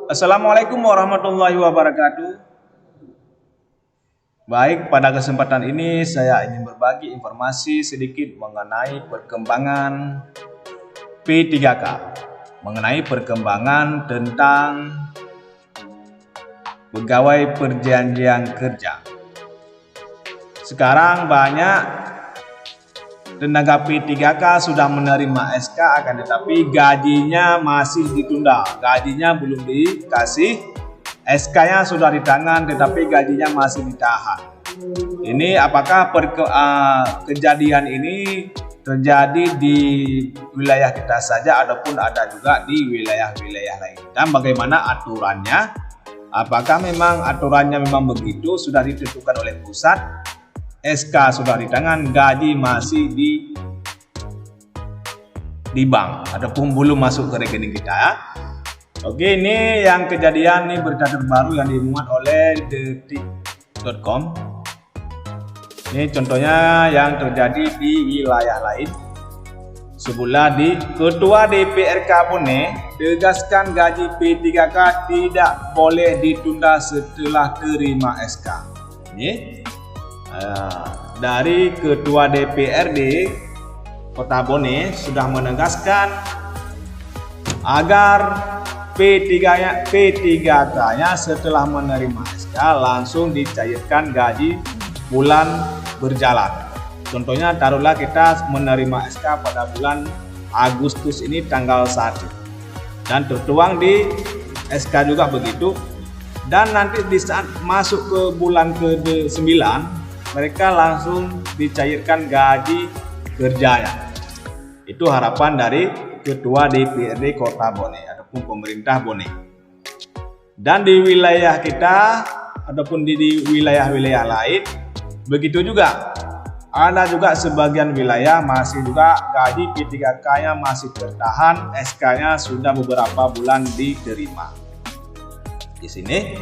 Assalamualaikum warahmatullahi wabarakatuh. Baik, pada kesempatan ini saya ingin berbagi informasi sedikit mengenai perkembangan P3K, mengenai perkembangan tentang pegawai perjanjian kerja. Sekarang banyak tenaga P3K sudah menerima SK, akan tetapi gajinya masih ditunda, gajinya belum dikasih. SK-nya sudah di tangan tetapi gajinya masih ditahan. Ini apakah kejadian ini terjadi di wilayah kita saja ataupun ada juga di wilayah-wilayah lain? Dan bagaimana aturannya? Apakah memang aturannya memang begitu, sudah ditentukan oleh pusat? SK sudah di tangan, gaji masih di bank ataupun belum masuk ke rekening kita. Oke, ini yang kejadian, ini berita terbaru yang dimuat oleh detik.com. Ini contohnya yang terjadi di wilayah lain. Sebelah di Ketua DPRK Bone tegaskan gaji P3K tidak boleh ditunda setelah terima SK. Ini dari Ketua DPRD Kota Bone sudah menegaskan agar P3K-nya setelah menerima SK langsung dicairkan gaji bulan berjalan. Contohnya taruhlah kita menerima SK pada bulan Agustus ini tanggal 1 dan tertuang di SK juga begitu, dan nanti di saat masuk ke bulan ke-9 mereka langsung dicairkan gaji kerjanya. Itu harapan dari Ketua DPRD Kota Bone ataupun pemerintah Bone. Dan di wilayah kita ataupun di wilayah-wilayah lain begitu juga. Ada juga sebagian wilayah masih juga gaji P3K-nya masih tertahan, SK-nya sudah beberapa bulan diterima. Di sini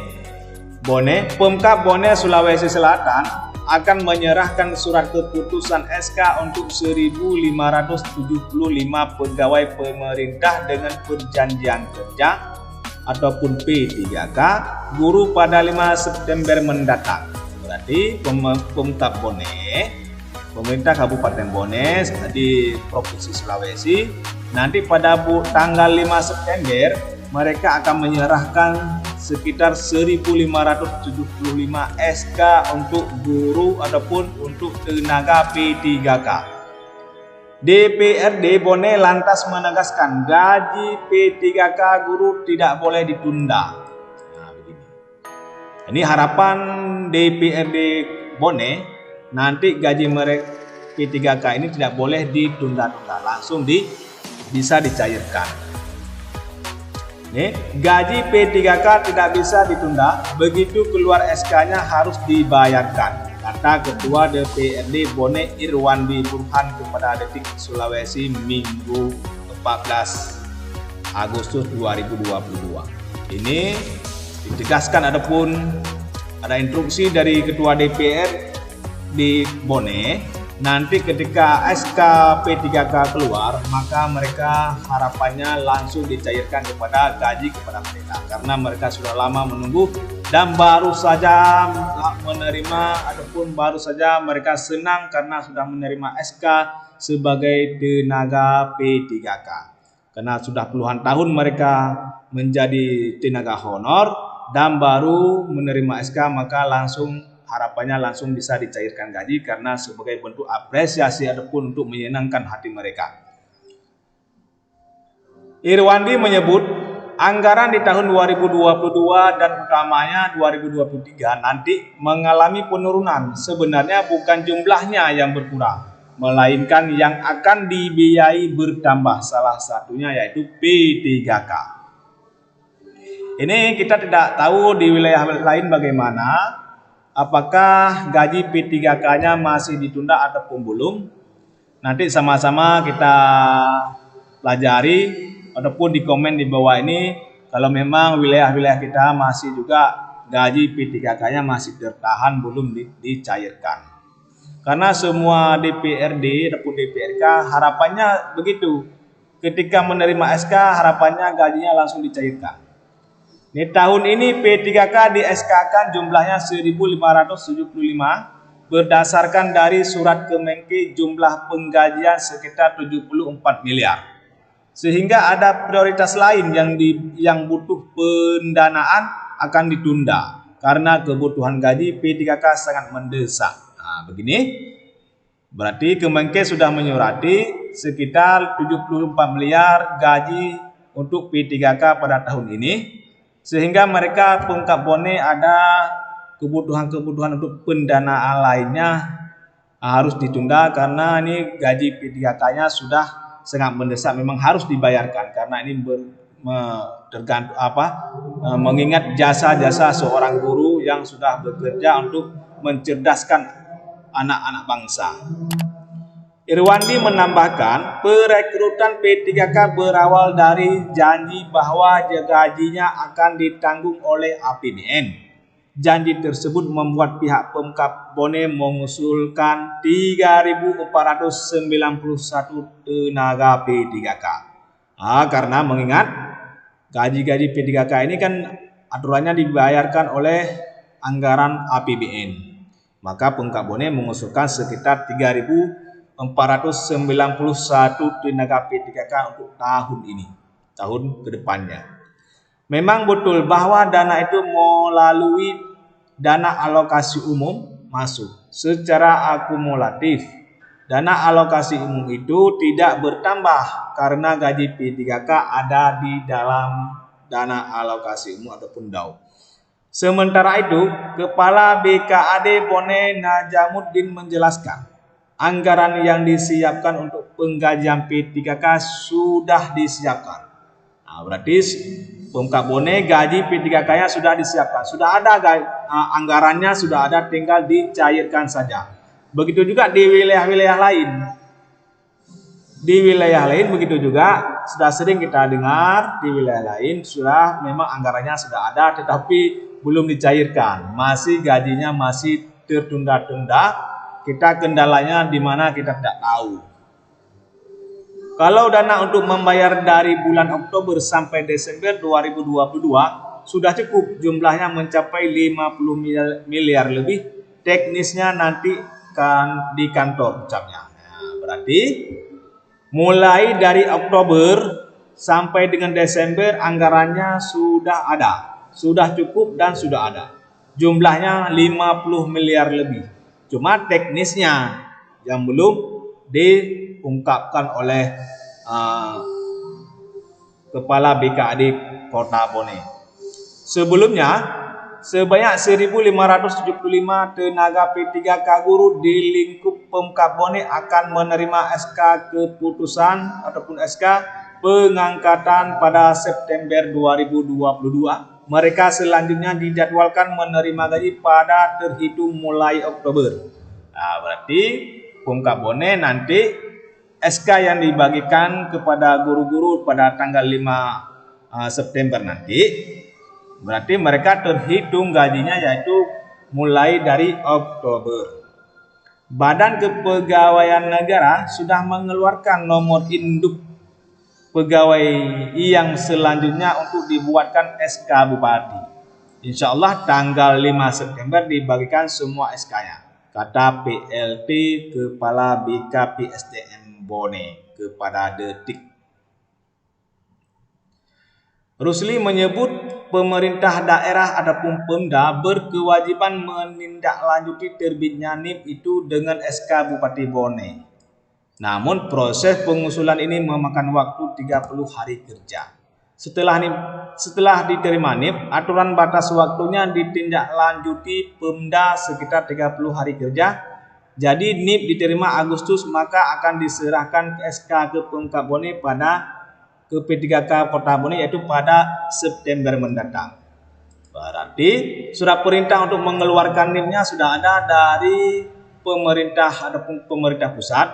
Bone, Pemkab Bone Sulawesi Selatan akan menyerahkan surat keputusan SK untuk 1.575 pegawai pemerintah dengan perjanjian kerja ataupun P3K guru pada 5 September mendatang. Berarti Pemkab Bone, pemerintah Kabupaten Bone di Provinsi Sulawesi, nanti pada tanggal 5 September mereka akan menyerahkan sekitar 1.575 SK untuk guru ataupun untuk tenaga P3K. DPRD Bone lantas menegaskan gaji P3K guru tidak boleh ditunda. Nah, begini. Ini harapan DPRD Bone, nanti gaji mereka P3K ini tidak boleh ditunda-tunda, langsung bisa dicairkan. Gaji P3K tidak bisa ditunda, begitu keluar SK-nya harus dibayarkan, kata Ketua DPRD Bone Irwandi Burhan kepada Detik Sulawesi Minggu 14 Agustus 2022. Ini ditegaskan ataupun ada instruksi dari Ketua DPR di Bone. Nanti ketika SK P3K keluar, maka mereka harapannya langsung dicairkan kepada gaji kepada mereka, karena mereka sudah lama menunggu dan baru saja menerima ataupun baru saja mereka senang karena sudah menerima SK sebagai tenaga P3K, karena sudah puluhan tahun mereka menjadi tenaga honor dan baru menerima SK, maka harapannya langsung bisa dicairkan gaji karena sebagai bentuk apresiasi ataupun untuk menyenangkan hati mereka. Irwandi menyebut anggaran di tahun 2022 dan utamanya 2023 nanti mengalami penurunan. Sebenarnya bukan jumlahnya yang berkurang, melainkan yang akan dibiayai bertambah, salah satunya yaitu P3K. Ini kita tidak tahu di wilayah lain bagaimana, apakah gaji P3K-nya masih ditunda ataupun belum. Nanti sama-sama kita pelajari ataupun di komen di bawah ini kalau memang wilayah-wilayah kita masih juga gaji P3K-nya masih tertahan belum dicairkan. Karena semua DPRD ataupun DPRK harapannya begitu. Ketika menerima SK harapannya gajinya langsung dicairkan. Di tahun ini P3K di SK-kan jumlahnya 1.575 berdasarkan dari surat Kemenkeu jumlah penggajian sekitar 74 miliar. Sehingga ada prioritas lain yang butuh pendanaan akan ditunda karena kebutuhan gaji P3K sangat mendesak. Nah, begini. Berarti Kemenkeu sudah menyurati sekitar 74 miliar gaji untuk P3K pada tahun ini. Sehingga mereka Pemkab Bone ada kebutuhan-kebutuhan untuk pendanaan lainnya harus ditunda karena ini gaji P3K-nya sudah sangat mendesak, memang harus dibayarkan karena ini tergantung mengingat jasa-jasa seorang guru yang sudah bekerja untuk mencerdaskan anak-anak bangsa. Irwandi menambahkan, perekrutan P3K berawal dari janji bahwa gajinya akan ditanggung oleh APBN. Janji tersebut membuat pihak Pemkab Bone mengusulkan 3.491 tenaga P3K. Karena mengingat gaji-gaji P3K ini kan aturannya dibayarkan oleh anggaran APBN. Maka Pemkab Bone mengusulkan sekitar 3.491 tenaga P3K untuk tahun ini, tahun kedepannya. Memang betul bahwa dana itu melalui dana alokasi umum masuk secara akumulatif. Dana alokasi umum itu tidak bertambah karena gaji P3K ada di dalam dana alokasi umum ataupun DAU. Sementara itu, Kepala BKAD Bone Najamuddin menjelaskan, anggaran yang disiapkan untuk penggajian P3K sudah disiapkan. Nah, berarti Pemkab Bone gaji P3K-nya sudah disiapkan, sudah ada anggarannya, sudah ada, tinggal dicairkan saja. Begitu juga di wilayah-wilayah lain. Di wilayah lain begitu juga, sudah sering kita dengar di wilayah lain sudah memang anggarannya sudah ada tetapi belum dicairkan. Masih gajinya masih tertunda-tunda. Kita kendalanya di mana kita tidak tahu. Kalau dana untuk membayar dari bulan Oktober sampai Desember 2022 sudah cukup, jumlahnya mencapai 50 miliar lebih. Teknisnya nanti kan di kantor ucapnya. Nah, berarti mulai dari Oktober sampai dengan Desember anggarannya sudah ada, sudah cukup dan sudah ada. Jumlahnya 50 miliar lebih. Cuma teknisnya yang belum diungkapkan oleh Kepala BKAD Kota Bone. Sebelumnya, sebanyak 1.575 tenaga P3K guru di lingkup Pemkab Bone akan menerima SK keputusan ataupun SK pengangkatan pada September 2022. Mereka selanjutnya dijadwalkan menerima gaji pada terhitung mulai Oktober. Nah, berarti Pemkab Bone nanti SK yang dibagikan kepada guru-guru pada tanggal 5 September nanti, berarti mereka terhitung gajinya yaitu mulai dari Oktober. Badan Kepegawaian Negara sudah mengeluarkan nomor induk pegawai yang selanjutnya untuk dibuatkan SK Bupati. Insya Allah tanggal 5 September dibagikan semua SK-nya, kata PLT Kepala BKP SDM Bone kepada Detik. Rusli menyebut pemerintah daerah ataupun Pemda berkewajiban menindaklanjuti terbitnya NIP itu dengan SK Bupati Bone. Namun proses pengusulan ini memakan waktu 30 hari kerja. Setelah diterima NIP, aturan batas waktunya ditindaklanjuti Pemda sekitar 30 hari kerja. Jadi NIP diterima Agustus, maka akan diserahkan ke SK ke Pemkab Bone ke P3K Kota Bone yaitu pada September mendatang. Berarti surat perintah untuk mengeluarkan NIP-nya sudah ada dari pemerintah ataupun pemerintah pusat.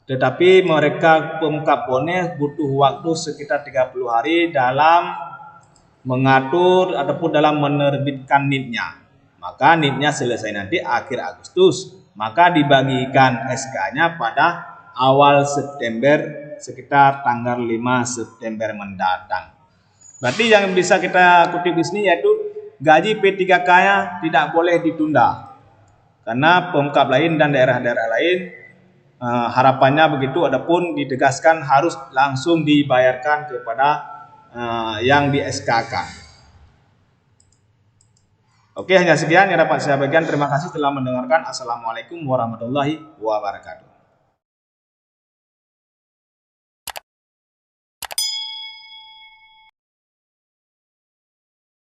Tetapi mereka Pemkab Bone butuh waktu sekitar 30 hari dalam mengatur ataupun dalam menerbitkan NIP-nya. Maka NIP-nya selesai nanti akhir Agustus. Maka dibagikan SK-nya pada awal September sekitar tanggal 5 September mendatang. Berarti yang bisa kita kutip di sini yaitu gaji P3K-nya tidak boleh ditunda. Karena pemkap lain dan daerah-daerah lain harapannya begitu, adapun ditegaskan harus langsung dibayarkan kepada yang di SK-kan. Oke, hanya sekian yang dapat saya bagikan. Terima kasih telah mendengarkan. Assalamualaikum warahmatullahi wabarakatuh.